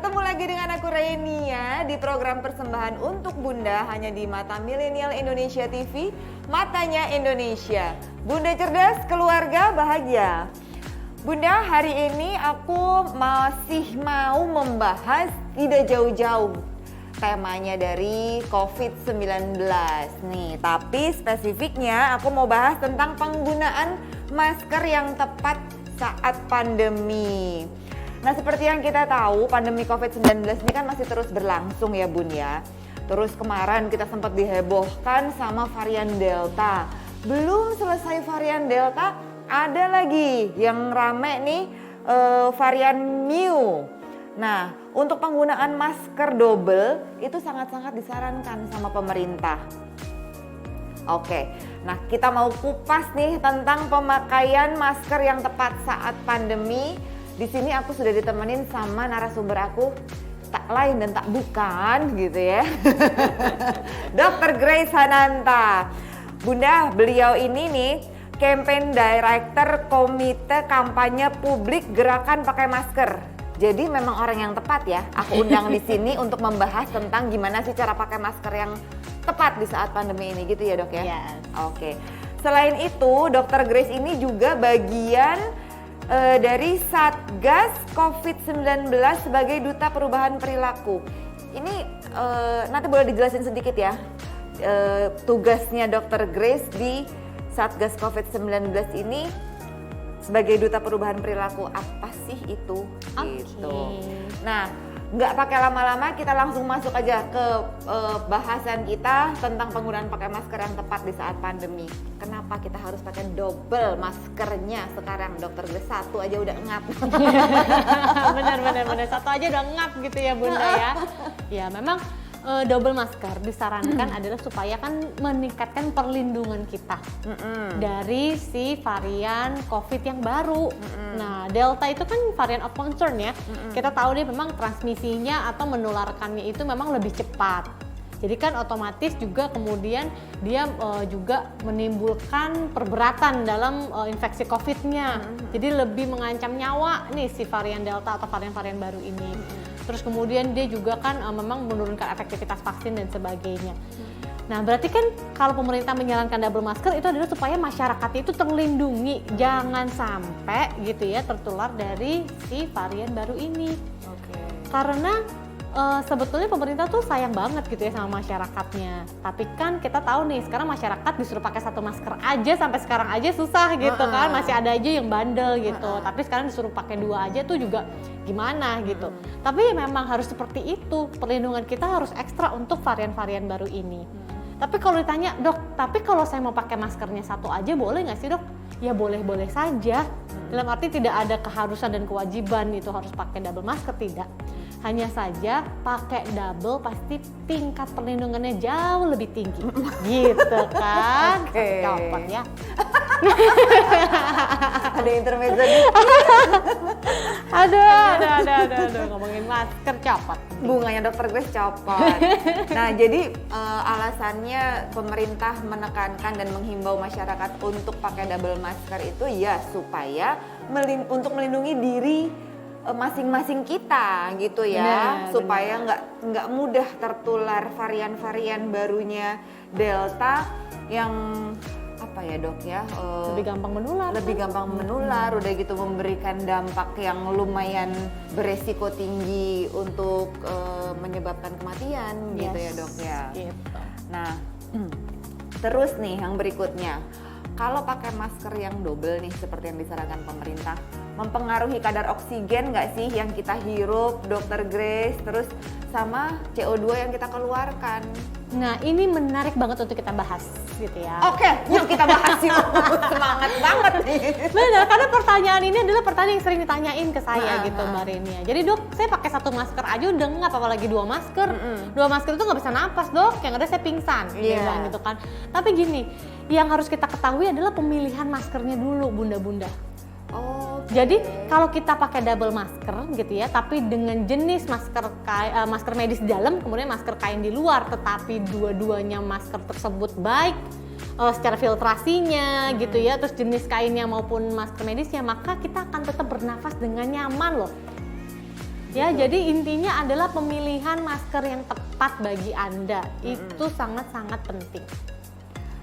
Ketemu lagi dengan aku Renia di program persembahan untuk Bunda hanya di Mata Milenial Indonesia TV, Matanya Indonesia. Bunda cerdas, keluarga bahagia. Bunda, hari ini aku masih mau membahas tidak jauh-jauh temanya dari COVID-19 nih. Tapi spesifiknya aku mau bahas tentang penggunaan masker yang tepat saat pandemi. Nah, seperti yang kita tahu, pandemi COVID-19 ini kan masih terus berlangsung ya Bun ya. Terus kemarin kita sempat dihebohkan sama varian Delta. Belum selesai varian Delta, ada lagi yang rame nih varian Mu. Nah, untuk penggunaan masker double itu sangat-sangat disarankan sama pemerintah. Oke, nah kita mau kupas nih tentang pemakaian masker yang tepat saat pandemi. Di sini aku sudah ditemenin sama narasumber aku, tak lain dan tak bukan gitu ya. Dr. Grace Hananta. Bunda, beliau ini nih Campaign Director Komite Kampanye Publik Gerakan Pakai Masker. Jadi memang orang yang tepat ya. Aku undang di sini untuk membahas tentang gimana sih cara pakai masker yang tepat di saat pandemi ini gitu ya, Dok ya? Yes. Oke. Selain itu, Dr. Grace ini juga bagian dari Satgas COVID-19 sebagai Duta Perubahan Perilaku. Ini nanti boleh dijelasin sedikit ya, tugasnya Dr. Grace di Satgas COVID-19 ini sebagai Duta Perubahan Perilaku, apa sih itu? Gitu. Nah, nggak pakai lama-lama, kita langsung masuk aja ke bahasan kita tentang penggunaan pakai masker yang tepat di saat pandemi. Kenapa kita harus pakai double maskernya sekarang, Dokter Grace? Satu aja udah ngap. Benar, satu aja udah ngap gitu ya Bunda ya. Ya memang double masker disarankan adalah supaya kan meningkatkan perlindungan kita dari si varian COVID yang baru. Nah, Delta itu kan varian of concern ya. Kita tahu dia memang transmisinya atau menularkannya itu memang lebih cepat. Jadi kan otomatis juga kemudian dia juga menimbulkan perberatan dalam infeksi COVID-nya. Jadi lebih mengancam nyawa nih si varian Delta atau varian-varian baru ini. Terus kemudian dia juga kan memang menurunkan efektivitas vaksin dan sebagainya. Nah, berarti kan kalau pemerintah menyarankan double masker itu adalah supaya masyarakat itu terlindungi, jangan sampai gitu ya tertular dari si varian baru ini. Oke. Karena sebetulnya pemerintah tuh sayang banget gitu ya sama masyarakatnya. Tapi kan kita tahu nih sekarang masyarakat disuruh pakai satu masker aja sampai sekarang aja susah gitu kan. Masih ada aja yang bandel gitu. Tapi sekarang disuruh pakai dua aja tuh juga gimana gitu. Tapi memang harus seperti itu. Perlindungan kita harus ekstra untuk varian-varian baru ini. Tapi kalau ditanya, Dok, tapi kalau saya mau pakai maskernya satu aja boleh nggak sih, Dok? Ya boleh-boleh saja. Dalam arti tidak ada keharusan dan kewajiban itu harus pakai double masker, tidak. Hanya saja pakai double pasti tingkat perlindungannya jauh lebih tinggi. Gitu kan? Oke. Copot ya. Ada intermezzo nih. Aduh, ngomongin masker copot. Bunganya Dr. Grace copot. Nah, jadi alasannya pemerintah menekankan dan menghimbau masyarakat untuk pakai double masker itu ya supaya untuk melindungi diri masing-masing kita gitu ya. Supaya nggak mudah tertular varian-varian barunya Delta yang apa ya Dok ya, lebih gampang menular, udah gitu memberikan dampak yang lumayan beresiko tinggi untuk menyebabkan kematian gitu ya Dok ya. Gitu. Nah, terus nih yang berikutnya, kalau pakai masker yang double nih seperti yang disarankan pemerintah, mempengaruhi kadar oksigen nggak sih yang kita hirup, Dr. Grace, terus sama CO2 yang kita keluarkan? Nah, ini menarik banget untuk kita bahas gitu ya. Oke, yuk kita bahas yuk. Semangat banget nih. Benar, karena pertanyaan ini adalah pertanyaan yang sering ditanyain ke saya gitu Mbak Renia. Jadi Dok, saya pakai satu masker aja udah ngap, apalagi dua masker. Dua masker itu nggak bisa napas Dok, yang ada saya pingsan. Dia bilang gitu kan. Tapi gini, yang harus kita ketahui adalah pemilihan maskernya dulu Bunda-bunda. Jadi kalau kita pakai double masker gitu ya, tapi dengan jenis masker medis di dalam, kemudian masker kain di luar, tetapi dua-duanya masker tersebut baik secara filtrasinya gitu ya, terus jenis kainnya maupun masker medisnya, maka kita akan tetap bernafas dengan nyaman loh. Ya, jadi intinya adalah pemilihan masker yang tepat bagi Anda. Itu sangat-sangat penting.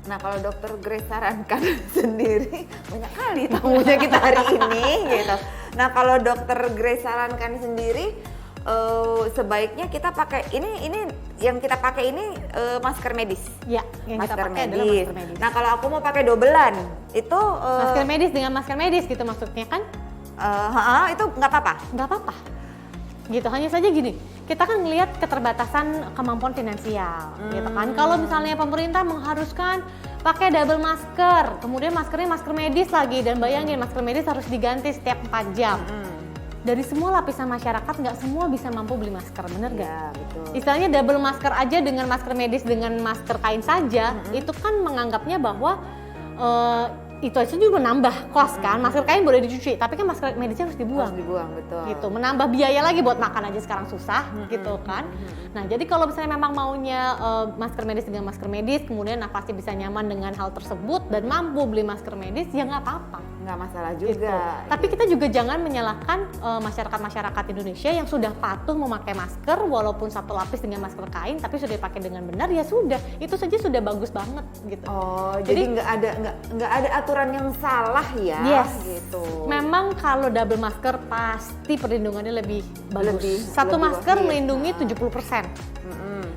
Nah, kalau Dokter Grace sarankan sendiri, banyak kali tamunya kita hari ini gitu. Nah, kalau Dokter Grace sarankan sendiri, sebaiknya kita pakai ini yang kita pakai ini masker medis. Ya, yang masker kita pakai medis. adalah masker medis. Nah, kalau aku mau pakai dobelan, itu Masker medis dengan masker medis gitu maksudnya kan? itu nggak apa-apa. Nggak apa-apa. Gitu, hanya saja gini, kita kan ngelihat keterbatasan kemampuan finansial gitu kan. Kalau misalnya pemerintah mengharuskan pakai double masker, kemudian maskernya masker medis lagi, dan bayangin masker medis harus diganti setiap 4 jam. Dari semua lapisan masyarakat nggak semua bisa mampu beli masker, bener nggak? Ya, betul. Istilahnya double masker aja dengan masker medis dengan masker kain saja, itu kan menganggapnya bahwa itu aja juga menambah kos kan. Masker kain boleh dicuci, tapi kan masker medisnya harus dibuang. Harus dibuang, betul. Gitu, menambah biaya lagi buat makan aja sekarang susah gitu kan. Nah, jadi kalau misalnya memang maunya masker medis dengan masker medis, kemudian nafasnya bisa nyaman dengan hal tersebut dan mampu beli masker medis, ya nggak apa-apa. Nggak masalah Gitu. juga. Tapi kita juga jangan menyalahkan masyarakat Indonesia yang sudah patuh memakai masker walaupun satu lapis dengan masker kain, tapi sudah dipakai dengan benar, ya sudah, itu saja sudah bagus banget gitu. Oh, jadi nggak ada aturan yang salah ya, Yes. gitu. Memang kalau double masker pasti perlindungannya lebih bagus. Satu lebih masker wahid. melindungi 70%.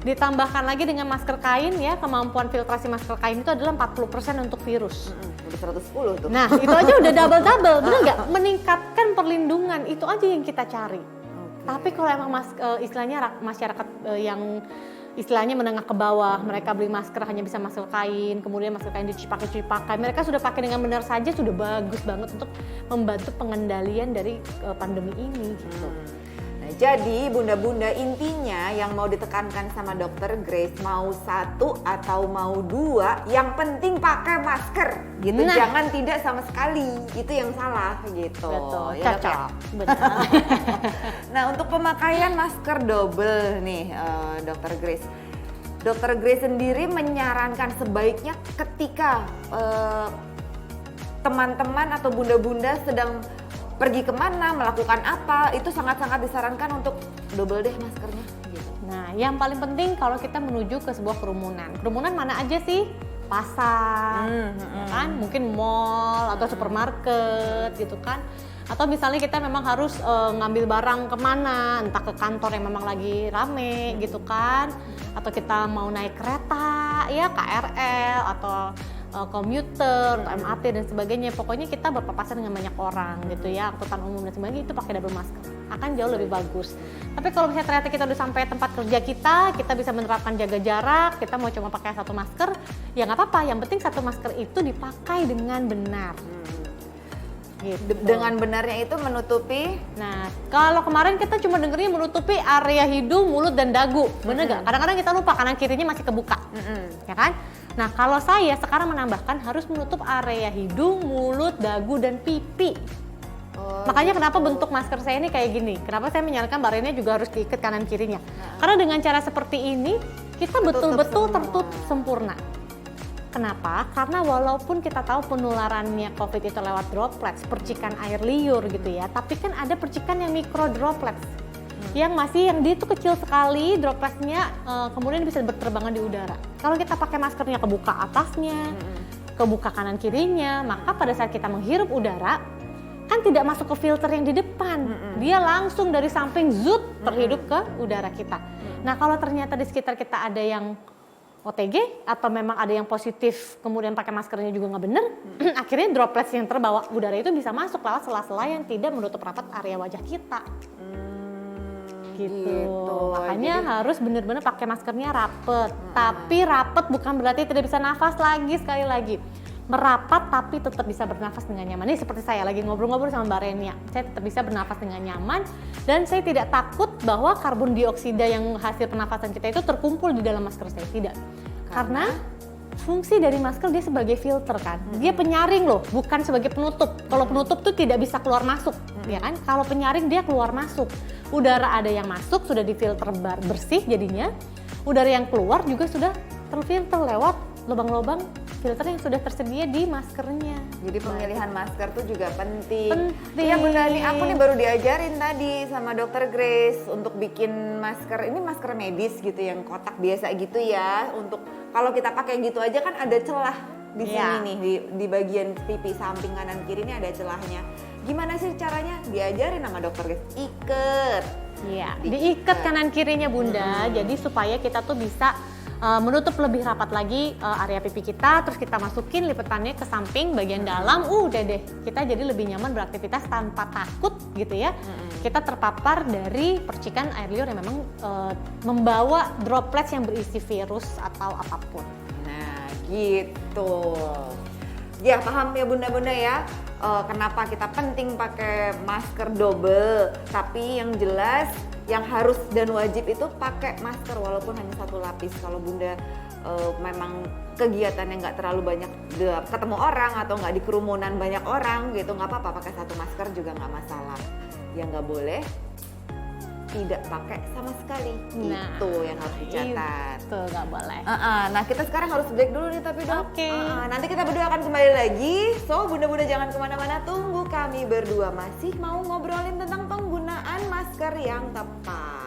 Ditambahkan lagi dengan masker kain ya, kemampuan filtrasi masker kain itu adalah 40% untuk virus. Udah 110 tuh. Nah, itu aja udah double-double, bener nggak? Meningkatkan perlindungan, itu aja yang kita cari. Tapi kalau emang istilahnya masyarakat yang istilahnya menengah ke bawah, mereka beli masker hanya bisa masker kain, kemudian masker kain dicuci pakai, mereka sudah pakai dengan benar saja, sudah bagus banget untuk membantu pengendalian dari pandemi ini gitu. Nah, jadi bunda-bunda, intinya yang mau ditekankan sama Dokter Grace, mau 1 atau mau 2, yang penting pakai masker gitu. Nah. Jangan tidak sama sekali, itu yang salah gitu. Betul, Ya, Dok, ya? cocok. Benar. Nah, untuk pemakaian masker double nih, Dokter Grace. Dokter Grace sendiri menyarankan sebaiknya ketika teman-teman atau bunda-bunda sedang pergi kemana, melakukan apa, itu sangat-sangat disarankan untuk double deh maskernya. Gitu. Nah, yang paling penting kalau kita menuju ke sebuah kerumunan. Kerumunan mana aja sih? Pasar, ya kan? Mungkin mall atau supermarket gitu kan? Atau misalnya kita memang harus ngambil barang kemana, entah ke kantor yang memang lagi rame gitu kan? Atau kita mau naik kereta, ya KRL atau komuter, atau MRT dan sebagainya. Pokoknya kita berpapasan dengan banyak orang gitu ya, angkutan umum dan sebagainya, itu pakai double masker akan jauh lebih bagus. Tapi kalau misalnya ternyata kita udah sampai tempat kerja kita bisa menerapkan jaga jarak, kita mau cuma pakai 1 masker, ya nggak apa-apa. Yang penting 1 masker itu dipakai dengan benar. Gitu. Dengan benarnya itu menutupi. Nah, kalau kemarin kita cuma dengernya menutupi area hidung, mulut, dan dagu, bener nggak? Kadang-kadang kita lupa kanan kirinya masih kebuka, ya kan? Nah, kalau saya sekarang menambahkan harus menutup area hidung, mulut, dagu, dan pipi. Makanya kenapa bentuk masker saya ini kayak gini? Kenapa saya menyarankan badannya juga harus diikat kanan kirinya? Karena dengan cara seperti ini kita betul-betul tertutup sempurna. Kenapa? Karena walaupun kita tahu penularannya COVID itu lewat droplets, percikan air liur gitu ya, tapi kan ada percikan yang mikro droplets. Yang dia itu kecil sekali dropletnya, kemudian bisa berterbangan di udara. Kalau kita pakai maskernya kebuka atasnya, kebuka kanan kirinya, maka pada saat kita menghirup udara kan tidak masuk ke filter yang di depan, dia langsung dari samping zut terhidup ke udara kita. Nah, kalau ternyata di sekitar kita ada yang OTG atau memang ada yang positif kemudian pakai maskernya juga nggak bener, akhirnya droplets yang terbawa udara itu bisa masuk lewat sela-sela yang tidak menutup rapat area wajah kita. Gitu. Makanya harus benar-benar pakai maskernya rapet. Tapi rapet bukan berarti tidak bisa nafas lagi, sekali lagi. Merapat tapi tetap bisa bernafas dengan nyaman. Ini seperti saya lagi ngobrol-ngobrol sama Mbak Renia. Saya tetap bisa bernafas dengan nyaman dan saya tidak takut bahwa karbon dioksida yang hasil pernafasan kita itu terkumpul di dalam masker saya. Tidak. Karena fungsi dari masker dia sebagai filter kan. Dia penyaring loh, bukan sebagai penutup. Kalau penutup tuh tidak bisa keluar masuk, ya kan? Kalau penyaring dia keluar masuk. Udara ada yang masuk sudah difilter bersih jadinya. Udara yang keluar juga sudah terfilter lewat lubang-lubang filter yang sudah tersedia di maskernya. Jadi pemilihan masker tuh juga penting. Penting. Iya Bunda, nih aku nih baru diajarin tadi sama Dokter Grace untuk bikin masker. Ini masker medis gitu yang kotak biasa gitu ya. Untuk kalau kita pakai gitu aja kan ada celah di sini Iya. nih di bagian pipi samping kanan kiri ini ada celahnya. Gimana sih caranya? Diajarin sama Dokter Grace. Iket. Iya, diikat kanan kirinya Bunda. Jadi supaya kita tuh bisa menutup lebih rapat lagi area pipi kita, terus kita masukin lipetannya ke samping bagian dalam, udah deh kita jadi lebih nyaman beraktivitas tanpa takut gitu ya. Kita terpapar dari percikan air liur yang memang membawa droplets yang berisi virus atau apapun. Nah gitu. Ya paham ya bunda-bunda ya, kenapa kita penting pakai masker double. Tapi yang jelas yang harus dan wajib itu pakai masker walaupun hanya satu lapis. Kalau bunda memang kegiatannya nggak terlalu banyak ketemu orang atau nggak di kerumunan banyak orang gitu, nggak apa-apa pakai satu masker juga nggak masalah. Yang nggak boleh tidak pakai sama sekali. Nah, itu yang harus dicatat. Itu nggak boleh. Nah kita sekarang harus break dulu nih tapi dok. Oke. Nanti kita berdua akan kembali lagi. So bunda-bunda jangan kemana-mana, tunggu kami berdua masih mau ngobrolin tentang penggunaan masker yang tepat.